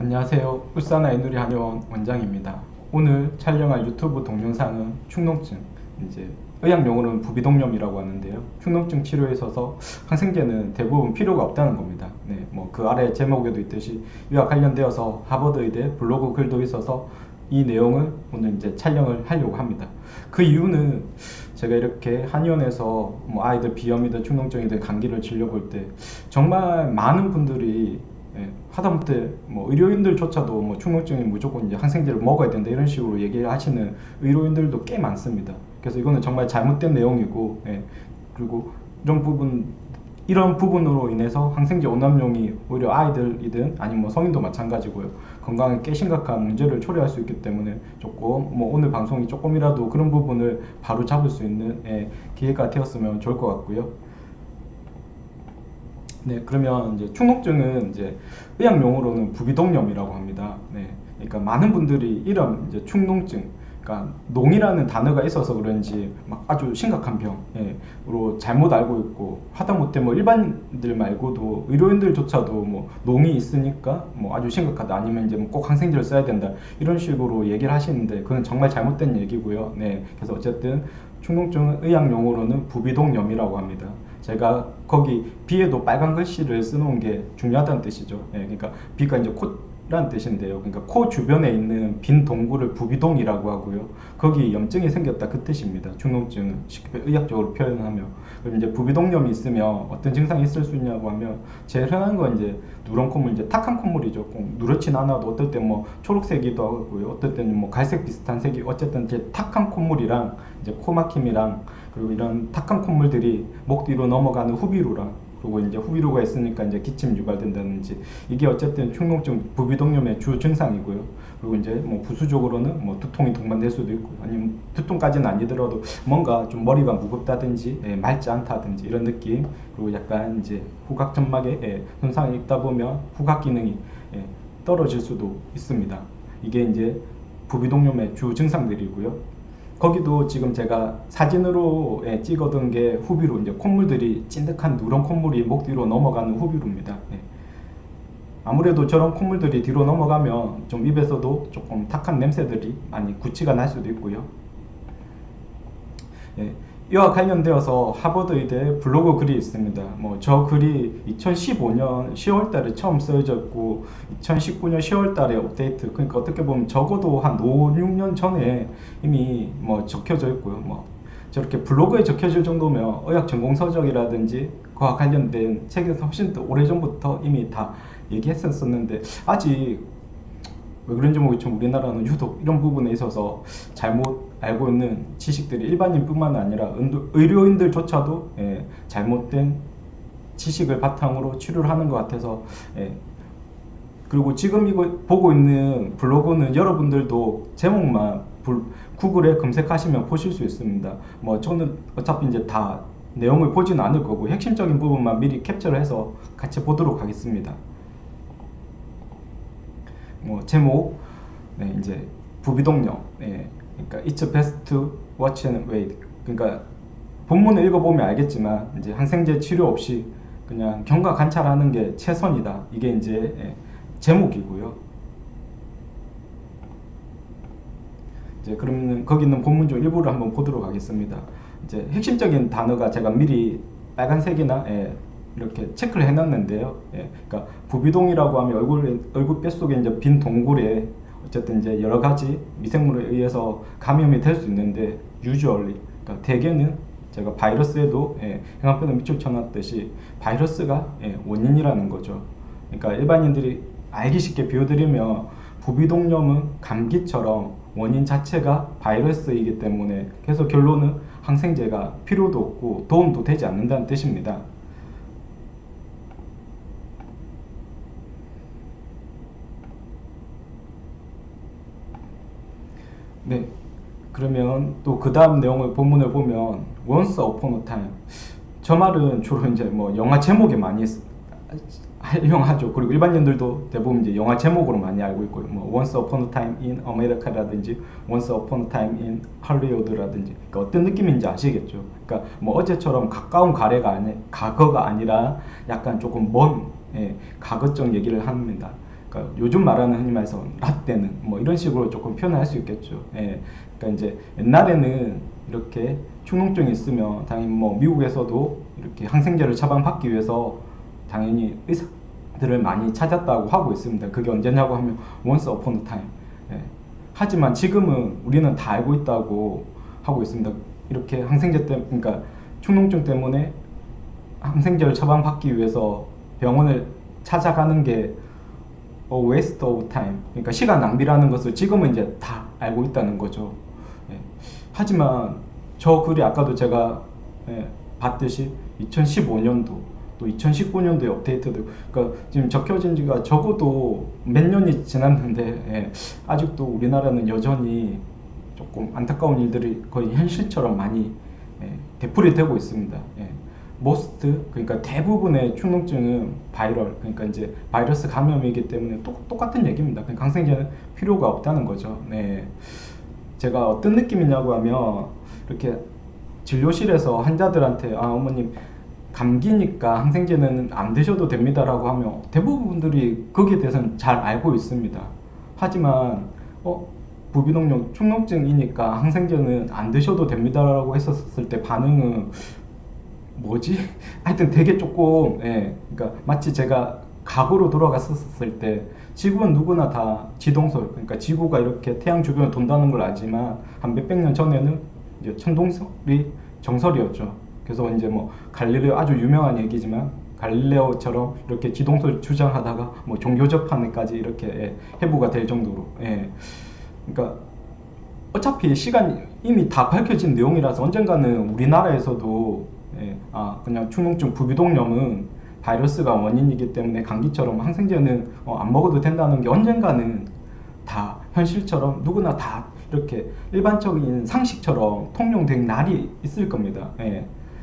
안녕하세요. 울산 아이누리 한의원 원장입니다. 오늘 촬영할 유튜브 동영상은 축농증, 이제 의학용어로는 부비동염이라고 하는데요. 축농증 치료에 있어서 항생제는 대부분 필요가 없다는 겁니다. 네, 뭐 그 아래 제목에도 있듯이 이와 관련되어서 하버드 의대 블로그 글도 있어서 이 내용을 오늘 이제 촬영을 하려고 합니다. 그 이유는 제가 이렇게 한의원에서 뭐 아이들 비염이든 축농증이든 감기를 치료볼 때 정말 많은 분들이 하다못해 뭐 의료인들조차도 뭐 축농증이 무조건 이제 항생제를 먹어야 된다 이런 식으로 얘기하시는 의료인들도 꽤 많습니다. 그래서 이거는 정말 잘못된 내용이고, 그리고 이런 부분으로 인해서 항생제 오남용이 오히려 아이들이든 아니면 뭐 성인도 마찬가지고요. 건강에 꽤 심각한 문제를 초래할 수 있기 때문에 조금 뭐 오늘 방송이 조금이라도 그런 부분을 바로 잡을 수 있는 기회가 되었으면 좋을 것 같고요. 네, 그러면 이제 축농증은 이제 의학 용어로는 부비동염이라고 합니다. 네, 그러니까 많은 분들이 이런 이제 축농증, 그러니까 농이라는 단어가 있어서 그런지 막 아주 심각한 병으로 잘못 알고 있고, 하다못해 뭐 일반인들 말고도 의료인들조차도 뭐 농이 있으니까 뭐 아주 심각하다, 아니면 이제 뭐 꼭 항생제를 써야 된다 이런 식으로 얘기를 하시는데 그건 정말 잘못된 얘기고요. 네, 그래서 어쨌든 축농증은 의학 용어로는 부비동염이라고 합니다. 제가 거기 비에도 빨간 글씨를 써놓은 게 중요하다는 뜻이죠. 그러니까 비가 이제 코라는 뜻인데요. 그러니까 코 주변에 있는 빈 동굴을 부비동이라고 하고요. 거기 염증이 생겼다 그 뜻입니다. 축농증은 쉽게 의학적으로 표현하면. 그럼 이제 부비동염이 있으면 어떤 증상이 있을 수 있냐고 하면 제일 흔한 건 이제 누런 콧물, 이제 탁한 콧물이죠. 꼭 누렇진 않아도 어떨 때 뭐 초록색이기도 하고요. 어떨 때는 뭐 갈색 비슷한 색이, 어쨌든 이제 탁한 콧물이랑 이제 코 막힘이랑 그리고 이런 탁한 콧물들이 목 뒤로 넘어가는 후비루랑, 그리고 이제 후비루가 있으니까 이제 기침 유발된다든지, 이게 어쨌든 축농증 부비동염의 주 증상이고요. 그리고 이제 뭐 부수적으로는 뭐 두통이 동반될 수도 있고, 아니면 두통까지는 아니더라도 뭔가 좀 머리가 무겁다든지 맑지 않다든지 이런 느낌, 그리고 약간 이제 후각 점막에 손상이 있다 보면 후각 기능이 떨어질 수도 있습니다. 이게 이제 부비동염의 주 증상들이고요. 거기도 지금 제가 사진으로 찍어둔 게 후비루, 이제 콧물들이 찐득한 누런 콧물이 목 뒤로 넘어가는 후비루입니다. 아무래도 저런 콧물들이 뒤로 넘어가면 좀 입에서도 조금 탁한 냄새들이 많이 구취가 날 수도 있고요. 이와 관련되어서 하버드 의대 블로그 글이 있습니다. 뭐 저 글이 2015년 10월달에 처음 쓰여졌고 2019년 10월달에 업데이트, 그러니까 어떻게 보면 적어도 한 5, 6년 전에 이미 뭐 적혀져 있고요. 뭐 저렇게 블로그에 적혀질 정도면 의학 전공 서적이라든지 그와 관련된 책에서 훨씬 더 오래전부터 이미 다 얘기했었는데, 아직 왜 그런지 모르겠지만 우리나라는 유독 이런 부분에 있어서 잘못 알고 있는 지식들이 일반인뿐만 아니라 의료인들조차도 잘못된 지식을 바탕으로 치료를 하는 것 같아서, 그리고 지금 이거 보고 있는 블로그는 여러분들도 제목만 구글에 검색하시면 보실 수 있습니다. 뭐 저는 어차피 이제 다 내용을 보지는 않을 거고 핵심적인 부분만 미리 캡처를 해서 같이 보도록 하겠습니다. 뭐 제목, 이제 부비동염, 그러니까 It's best to watch and wait. 그러니까 본문을 읽어보면 알겠지만 이제 항생제 치료 없이 그냥 경과 관찰하는 게 최선이다. 이게 이제 제목이고요. 이제 그러면 거기 있는 본문 중 일부를 한번 보도록 하겠습니다. 이제 핵심적인 단어가 제가 미리 빨간색이나 이렇게 체크를 해놨는데요. 그러니까 부비동이라고 하면 얼굴 뼛속에 이제 빈 동굴에 어쨌든 이제 여러 가지 미생물에 의해서 감염이 될 수 있는데, usually, 그러니까 대개는 제가 바이러스에도 형광펜을 밑줄 쳐놨듯이 바이러스가 원인이라는 거죠. 그러니까 일반인들이 알기 쉽게 비유드리면 부비동염은 감기처럼 원인 자체가 바이러스이기 때문에, 그래서 결론은 항생제가 필요도 없고 도움도 되지 않는다는 뜻입니다. 네, 그러면 또 그 다음 내용을 본문을 보면 Once upon a time, 저 말은 주로 이제 뭐 영화 제목에 많이 활용하죠. 그리고 일반인들도 대부분 이제 영화 제목으로 많이 알고 있고요. 뭐 Once upon a time in America라든지 Once upon a time in Hollywood라든지, 그러니까 어떤 느낌인지 아시겠죠. 그러니까 뭐 어제처럼 가까운 과거가 아니라 약간 조금 먼 과거적 얘기를 합니다. 그러니까 요즘 말하는 흔히 말해서 라떼는 뭐 이런 식으로 조금 표현할 수 있겠죠. 예. 그러니까 이제 옛날에는 이렇게 축농증이 있으면 당연히 뭐 미국에서도 이렇게 항생제를 처방받기 위해서 당연히 의사들을 많이 찾았다고 하고 있습니다. 그게 언제냐고 하면 once upon a time. 예. 하지만 지금은 우리는 다 알고 있다고 하고 있습니다. 이렇게 항생제 때문에, 그러니까 축농증 때문에 항생제를 처방받기 위해서 병원을 찾아가는 게 waste of time, 그러니까 시간 낭비라는 것을 지금은 이제 다 알고 있다는 거죠. 예. 하지만 저 글이 아까도 제가 봤듯이 2015년도 또 2019년도에 업데이트되고, 그러니까 지금 적혀진 지가 적어도 몇 년이 지났는데 아직도 우리나라는 여전히 조금 안타까운 일들이 거의 현실처럼 많이 되풀이 되고 있습니다. most, 그러니까 대부분의 축농증은 바이럴, 그러니까 이제 바이러스 감염이기 때문에 똑같은 얘기입니다. 그러니까 항생제는 필요가 없다는 거죠. 네. 제가 어떤 느낌이냐고 하면 이렇게 진료실에서 환자들한테 어머님 감기니까 항생제는 안 드셔도 됩니다라고 하면 대부분 분들이 거기에 대해서는 잘 알고 있습니다. 하지만 부비동염 축농증이니까 항생제는 안 드셔도 됩니다라고 했었을 때 반응은 뭐지? 하여튼 되게 조금 그러니까 마치 제가 과거로 돌아갔었을 때 지구는 누구나 다 지동설, 그러니까 지구가 이렇게 태양 주변을 돈다는 걸 알지만 한 몇백 년 전에는 이제 천동설이 정설이었죠. 그래서 이제 뭐 갈릴레오, 아주 유명한 얘기지만 갈릴레오처럼 이렇게 지동설 주장하다가 뭐 종교적판에까지 이렇게 해부가 될 정도로. 그러니까 어차피 시간이 이미 다 밝혀진 내용이라서 언젠가는 우리나라에서도 그냥 축농증 부비동염은 바이러스가 원인이기 때문에 감기처럼 항생제는 안 먹어도 된다는 게 언젠가는 다 현실처럼 누구나 다 이렇게 일반적인 상식처럼 통용된 날이 있을 겁니다.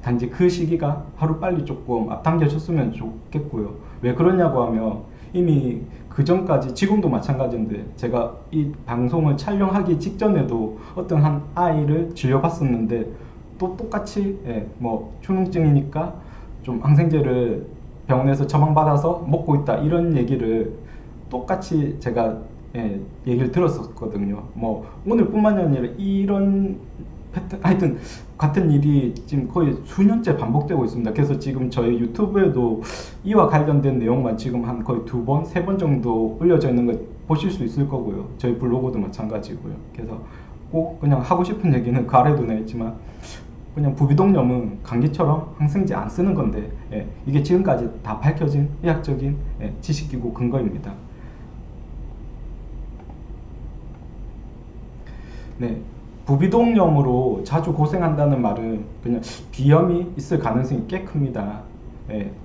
단지 그 시기가 하루빨리 조금 앞당겨졌으면 좋겠고요. 왜 그러냐고 하면 이미 그 전까지, 지금도 마찬가지인데 제가 이 방송을 촬영하기 직전에도 어떤 한 아이를 진료받았는데 또 똑같이 뭐 축농증이니까 좀 항생제를 병원에서 처방받아서 먹고 있다, 이런 얘기를 똑같이 제가 얘기를 들었었거든요. 뭐 오늘뿐만이 아니라 이런 패턴, 하여튼 같은 일이 지금 거의 수년째 반복되고 있습니다. 그래서 지금 저희 유튜브에도 이와 관련된 내용만 지금 한 거의 2번, 3번 정도 올려져 있는 거 보실 수 있을 거고요. 저희 블로그도 마찬가지고요. 그래서 꼭 그냥 하고 싶은 얘기는 그 아래도 내있지만 그냥 부비동염은 감기처럼 항생제 안 쓰는 건데 이게 지금까지 다 밝혀진 의학적인 지식이고 근거입니다. 네, 부비동염으로 자주 고생한다는 말은 그냥 비염이 있을 가능성이 꽤 큽니다.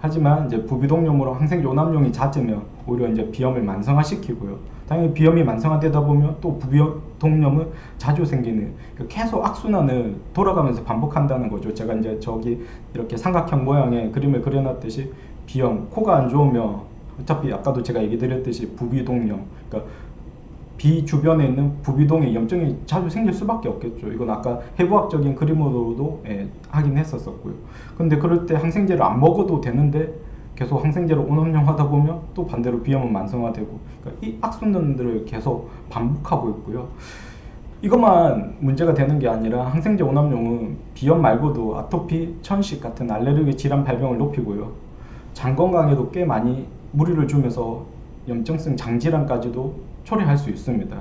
하지만 이제 부비동염으로 항생제 오남용이 잦으면 오히려 이제 비염을 만성화시키고요. 당연히 비염이 만성화되다 보면 또 부비동염은 자주 생기는, 계속 악순환을 돌아가면서 반복한다는 거죠. 제가 이제 저기 이렇게 삼각형 모양의 그림을 그려놨듯이 비염, 코가 안 좋으면 어차피 아까도 제가 얘기 드렸듯이 부비동염, 그러니까 비 주변에 있는 부비동의 염증이 자주 생길 수밖에 없겠죠. 이건 아까 해부학적인 그림으로도 하긴 했었고요. 근데 그럴 때 항생제를 안 먹어도 되는데 계속 항생제를 오남용 하다 보면 또 반대로 비염은 만성화되고, 그러니까 이 악순환들을 계속 반복하고 있고요. 이것만 문제가 되는 게 아니라 항생제 오남용은 비염 말고도 아토피, 천식 같은 알레르기 질환 발병을 높이고요. 장 건강에도 꽤 많이 무리를 주면서 염증성 장질환까지도 초래할 수 있습니다.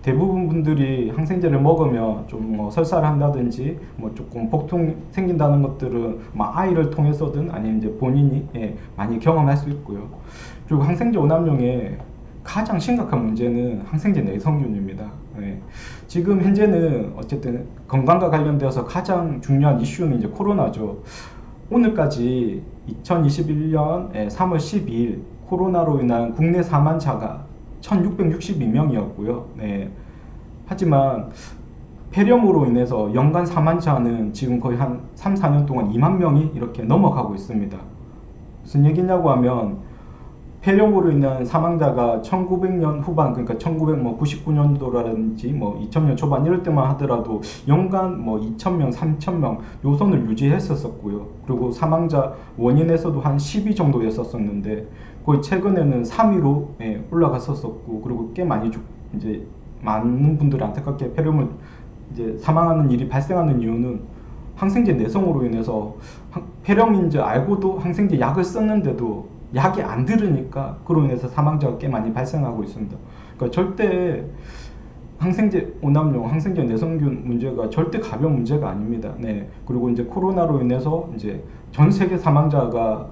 대부분 분들이 항생제를 먹으면 좀 뭐 설사를 한다든지 뭐 조금 복통 생긴다는 것들은 아이를 통해서든 아니면 이제 본인이 많이 경험할 수 있고요. 그리고 항생제 오남용의 가장 심각한 문제는 항생제 내성균입니다. 지금 현재는 어쨌든 건강과 관련되어서 가장 중요한 이슈는 이제 코로나죠. 오늘까지 2021년 3월 12일 코로나로 인한 국내 사망자가 1662명이었고요. 하지만 폐렴으로 인해서 연간 사망자는 지금 거의 한 3, 4년 동안 2만 명이 이렇게 넘어가고 있습니다. 무슨 얘기냐고 하면 폐렴으로 인한 사망자가 1900년 후반, 그러니까 1999년도라든지 뭐 2000년 초반 이럴 때만 하더라도 연간 뭐 2000명, 3000명 요 선을 유지했었고요. 그리고 사망자 원인에서도 한 10위 정도였었는데 거의 최근에는 3위로 올라갔었고, 그리고 꽤 많이 이제 많은 분들이 안타깝게 폐렴을 이제 사망하는 일이 발생하는 이유는 항생제 내성으로 인해서 폐렴인 줄 알고도 항생제 약을 썼는데도 약이 안 들으니까 그로 인해서 사망자가 꽤 많이 발생하고 있습니다. 그러니까 절대 항생제 오남용, 항생제 내성균 문제가 절대 가벼운 문제가 아닙니다. 네. 그리고 이제 코로나로 인해서 이제 전 세계 사망자가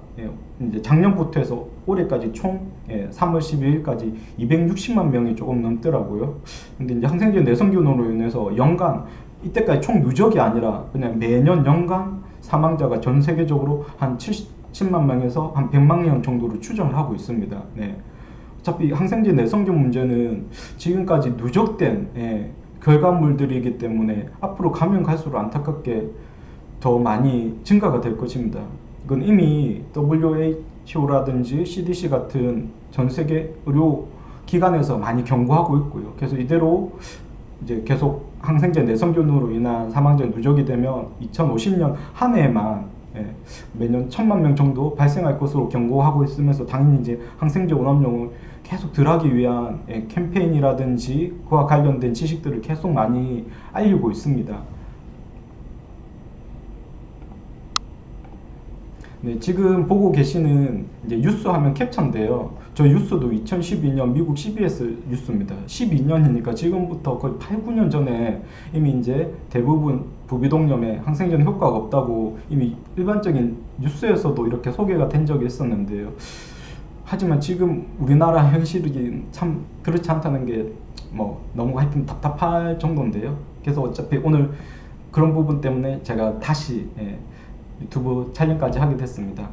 이제 작년부터 해서 올해까지 총 3월 12일까지 260만 명이 조금 넘더라고요. 근데 이제 항생제 내성균으로 인해서 연간 이때까지 총 누적이 아니라 그냥 매년 연간 사망자가 전 세계적으로 한 70만 명에서 한 100만 명 정도로 추정을 하고 있습니다. 네. 어차피 항생제 내성균 문제는 지금까지 누적된 결과물들이기 때문에 앞으로 가면 갈수록 안타깝게 더 많이 증가가 될 것입니다. 이건 이미 WHO라든지 CDC 같은 전 세계 의료 기관에서 많이 경고하고 있고요. 그래서 이대로 이제 계속 항생제 내성균으로 인한 사망자 누적이 되면 2050년 한 해에만 매년 1000만 명 정도 발생할 것으로 경고하고 있으면서 당연히 이제 항생제 오남용을 계속 덜하기 위한 캠페인이라든지 그와 관련된 지식들을 계속 많이 알리고 있습니다. 네, 지금 보고 계시는 이제 뉴스 화면 캡처인데요. 저 뉴스도 2012년 미국 CBS 뉴스입니다. 12년이니까 지금부터 거의 8, 9년 전에 이미 이제 대부분 부비동염에 항생제는 효과가 없다고 이미 일반적인 뉴스에서도 이렇게 소개가 된 적이 있었는데요. 하지만 지금 우리나라 현실이 참 그렇지 않다는 게 뭐 너무 하여튼 답답할 정도인데요. 그래서 어차피 오늘 그런 부분 때문에 제가 다시 유튜브 촬영까지 하게 됐습니다.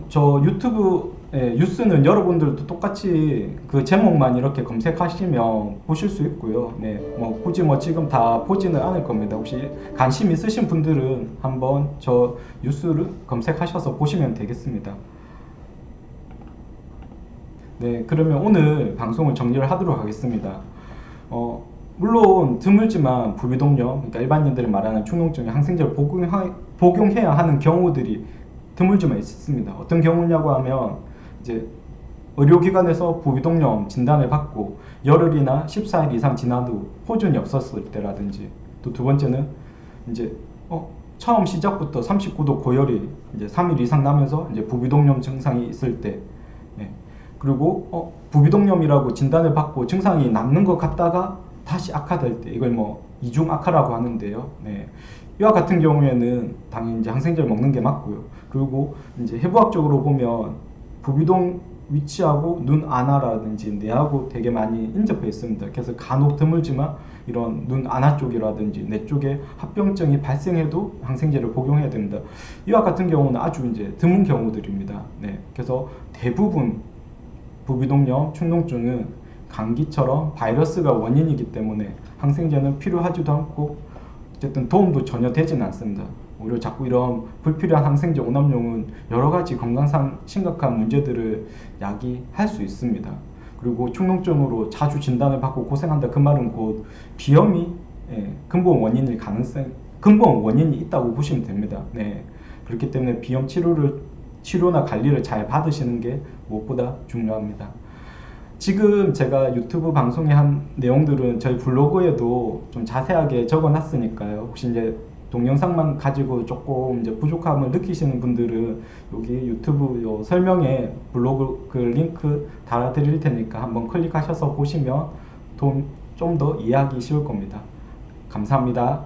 저 유튜브 뉴스는 여러분들도 똑같이 그 제목만 이렇게 검색하시면 보실 수 있고요. 네, 뭐 굳이 뭐 지금 다 보지는 않을 겁니다. 혹시 관심 있으신 분들은 한번 저 뉴스를 검색하셔서 보시면 되겠습니다. 네, 그러면 오늘 방송을 정리를 하도록 하겠습니다. 물론 드물지만 부비동염, 그러니까 일반인들이 말하는 축농증에 항생제를 복용해야 하는 경우들이 드물지만 있습니다. 어떤 경우냐고 하면 이제 의료기관에서 부비동염 진단을 받고 열흘이나 14일 이상 지난 후 호전이 없었을 때라든지, 또 두 번째는 이제 처음 시작부터 39도 고열이 이제 3일 이상 나면서 이제 부비동염 증상이 있을 때, 그리고 부비동염이라고 진단을 받고 증상이 남는 것 같다가 다시 악화될 때, 이걸 뭐 이중 악화라고 하는데요. 네. 이와 같은 경우에는 당연히 이제 항생제를 먹는 게 맞고요. 그리고 이제 해부학적으로 보면 부비동 위치하고 눈 안아라든지 뇌하고 되게 많이 인접해 있습니다. 그래서 간혹 드물지만 이런 눈 안아 쪽이라든지 뇌 쪽에 합병증이 발생해도 항생제를 복용해야 됩니다. 이와 같은 경우는 아주 이제 드문 경우들입니다. 네. 그래서 대부분 부비동염, 축농증은 감기처럼 바이러스가 원인이기 때문에 항생제는 필요하지도 않고 어쨌든 도움도 전혀 되지는 않습니다. 오히려 자꾸 이런 불필요한 항생제 오남용은 여러가지 건강상 심각한 문제들을 야기할 수 있습니다. 그리고 축농증으로 자주 진단을 받고 고생한다, 그 말은 곧 비염이 근본 원인이 있다고 보시면 됩니다. 네. 그렇기 때문에 비염 치료나 관리를 잘 받으시는 게 무엇보다 중요합니다. 지금 제가 유튜브 방송에 한 내용들은 저희 블로그에도 좀 자세하게 적어 놨으니까요. 혹시 이제 동영상만 가지고 조금 이제 부족함을 느끼시는 분들은 여기 유튜브 요 설명에 블로그 그 링크 달아 드릴 테니까 한번 클릭하셔서 보시면 좀 더 이해하기 쉬울 겁니다. 감사합니다.